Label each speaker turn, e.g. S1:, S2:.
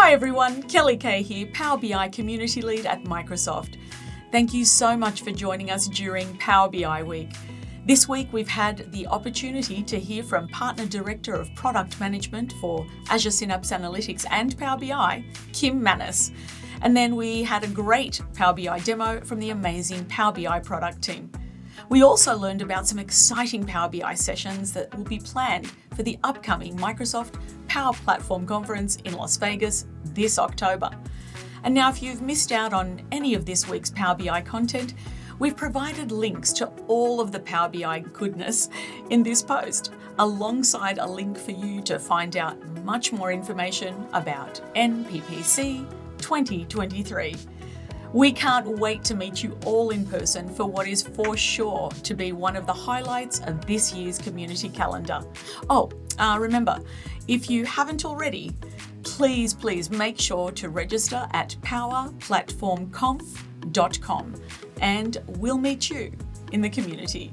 S1: Hi everyone, Kelly Kay here, Power BI Community Lead at Microsoft. Thank you so much for joining us during Power BI Week. This week we've had the opportunity to hear from Partner Director of Product Management for Azure Synapse Analytics and Power BI, Kim Manus. And then we had a great Power BI demo from the amazing Power BI product team. We also learned about some exciting Power BI sessions that will be planned for the upcoming Microsoft Power Platform Conference in Las Vegas this October. And now if you've missed out on any of this week's Power BI content, we've provided links to all of the Power BI goodness in this post, alongside a link for you to find out much more information about NPPC 2023. We can't wait to meet you all in person for what is for sure to be one of the highlights of this year's community calendar. Remember, if you haven't already, please make sure to register at powerplatformconf.com and we'll meet you in the community.